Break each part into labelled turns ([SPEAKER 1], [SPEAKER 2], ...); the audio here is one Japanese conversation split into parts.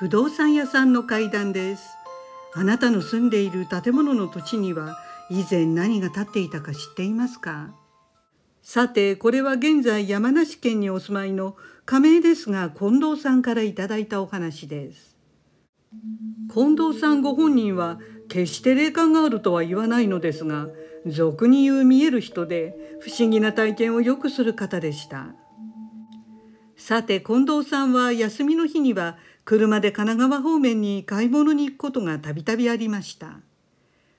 [SPEAKER 1] 不動産屋さんの階段です。あなたの住んでいる建物の土地には以前何が建っていたか知っていますか？さて、これは現在山梨県にお住まいの仮名ですが、近藤さんからいただいたお話です。近藤さんご本人は決して霊感があるとは言わないのですが、俗に言う見える人で不思議な体験をよくする方でした。さて、近藤さんは休みの日には車で神奈川方面に買い物に行くことがたびたびありました。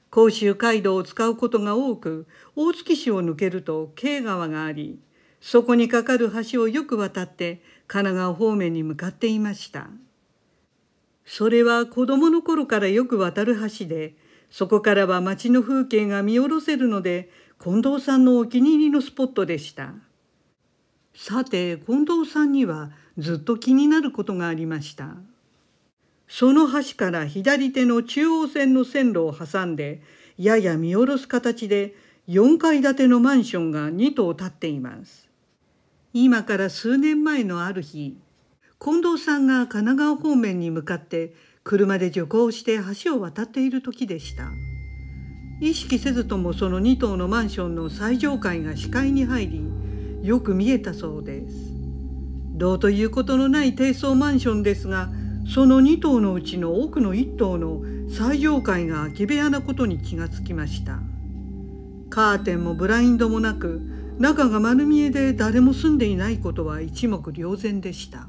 [SPEAKER 1] 甲州街道を使うことが多く、大月市を抜けると京川があり、そこに架かる橋をよく渡って神奈川方面に向かっていました。それは子供の頃からよく渡る橋で、そこからは街の風景が見下ろせるので、近藤さんのお気に入りのスポットでした。さて、近藤さんにはずっと気になることがありました。その橋から左手の中央線の線路を挟んで、やや見下ろす形で4階建てのマンションが2棟建っています。今から数年前のある日、近藤さんが神奈川方面に向かって車で徐行して橋を渡っている時でした。意識せずともその2棟のマンションの最上階が視界に入り、よく見えたそうです。どうということのない低層マンションですが、その2棟のうちの奥の1棟の最上階が空き部屋なことに気がつきました。カーテンもブラインドもなく、中が丸見えで誰も住んでいないことは一目瞭然でした。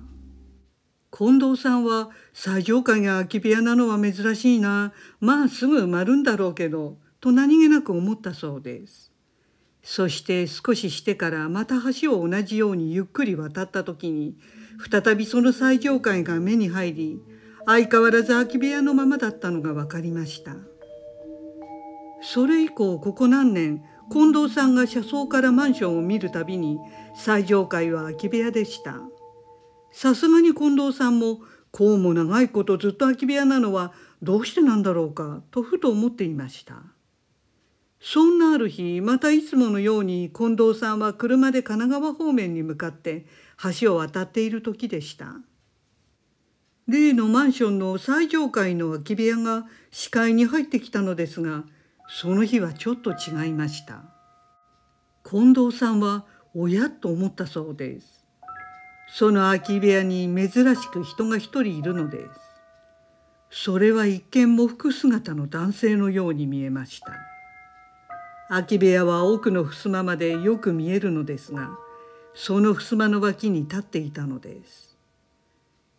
[SPEAKER 1] 近藤さんは最上階が空き部屋なのは珍しいな、まあすぐ埋まるんだろうけど、と何気なく思ったそうです。そして少ししてからまた橋を同じようにゆっくり渡った時に、再びその最上階が目に入り、相変わらず空き部屋のままだったのが分かりました。それ以降ここ何年、近藤さんが車窓からマンションを見るたびに最上階は空き部屋でした。さすがに近藤さんも、こうも長いことずっと空き部屋なのはどうしてなんだろうかとふと思っていました。そんなある日、またいつものように近藤さんは車で神奈川方面に向かって橋を渡っている時でした。例のマンションの最上階の空き部屋が視界に入ってきたのですが、その日はちょっと違いました。近藤さんはおやっと思ったそうです。その空き部屋に珍しく人が一人いるのです。それは一見喪服姿の男性のように見えました。空き部屋は奥の襖までよく見えるのですが、その襖の脇に立っていたのです。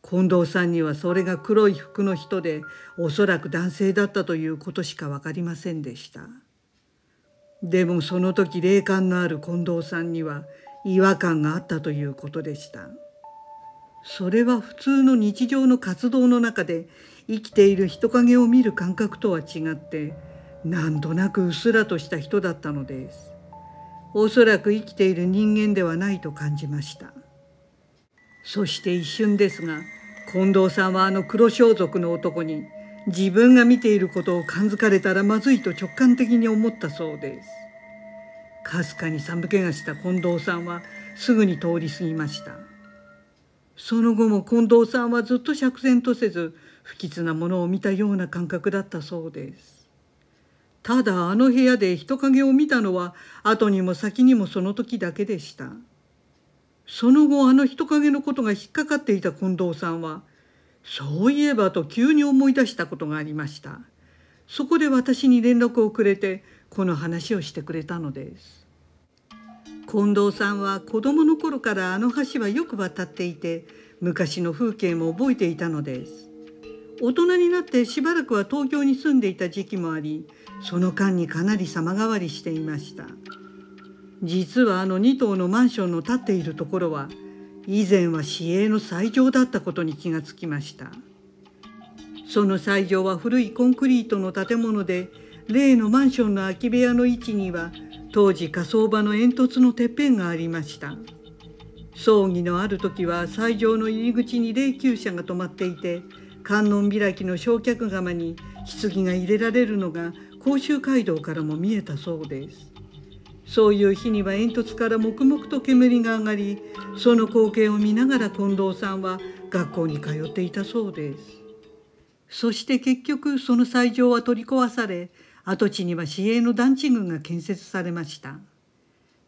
[SPEAKER 1] 近藤さんにはそれが黒い服の人で、おそらく男性だったということしか分かりませんでした。でもその時霊感のある近藤さんには違和感があったということでした。それは普通の日常の活動の中で生きている人影を見る感覚とは違って、なんとなくうっすらとした人だったのです。おそらく生きている人間ではないと感じました。そして一瞬ですが、近藤さんはあの黒装束の男に自分が見ていることを感づかれたらまずいと直感的に思ったそうです。かすかに寒気がした近藤さんはすぐに通り過ぎました。その後も近藤さんはずっと釈然とせず、不吉なものを見たような感覚だったそうです。ただあの部屋で人影を見たのは後にも先にもその時だけでした。その後あの人影のことが引っかかっていた近藤さんは、そういえばと急に思い出したことがありました。そこで私に連絡をくれてこの話をしてくれたのです。近藤さんは子供の頃からあの橋はよく渡っていて、昔の風景も覚えていたのです。大人になってしばらくは東京に住んでいた時期もあり、その間にかなり様変わりしていました。実はあの2棟のマンションの建っているところは、以前は市営の斎場だったことに気がつきました。その斎場は古いコンクリートの建物で、例のマンションの空き部屋の位置には当時火葬場の煙突のてっぺんがありました。葬儀のある時は斎場の入り口に霊柩車が止まっていて、観音開きの焼却窯に棺が入れられるのが甲州街道からも見えたそうです。そういう日には煙突から黙々と煙が上がり、その光景を見ながら近藤さんは学校に通っていたそうです。そして結局その斎場は取り壊され、跡地には市営の団地群が建設されました。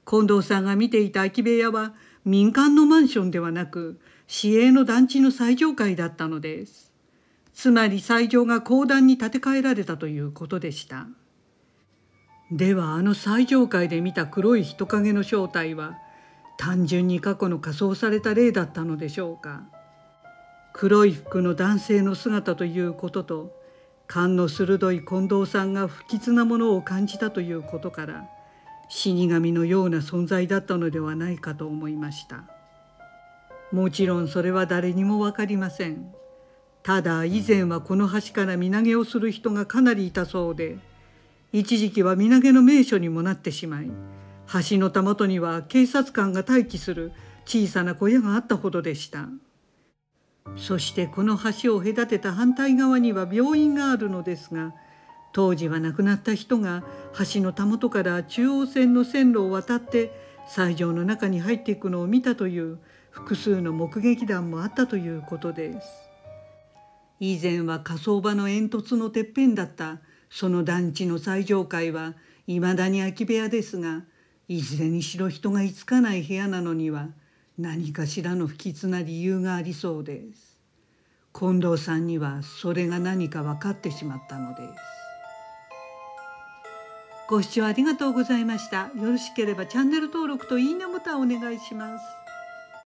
[SPEAKER 1] 近藤さんが見ていた空き部屋は民間のマンションではなく市営の団地の最上階だったのです。つまり斎場が公団に建て替えられたということでした。ではあの最上階で見た黒い人影の正体は単純に過去の仮装された霊だったのでしょうか。黒い服の男性の姿ということと、勘の鋭い近藤さんが不吉なものを感じたということから、死神のような存在だったのではないかと思いました。もちろんそれは誰にも分かりません。ただ以前はこの橋から身投げをする人がかなりいたそうで、一時期は身投げの名所にもなってしまい、橋のたもとには警察官が待機する小さな小屋があったほどでした。そしてこの橋を隔てた反対側には病院があるのですが、当時は亡くなった人が橋のたもとから中央線の線路を渡って斎場の中に入っていくのを見たという複数の目撃談もあったということです。以前は火葬場の煙突のてっぺんだったその団地の最上階はいまだに空き部屋ですが、いずれにしろ人が居つかない部屋なのには何かしらの不吉な理由がありそうです。近藤さんにはそれが何か分かってしまったのです。ご視聴ありがとうございました。よろしければチャンネル登録といいねボタンをお願いします。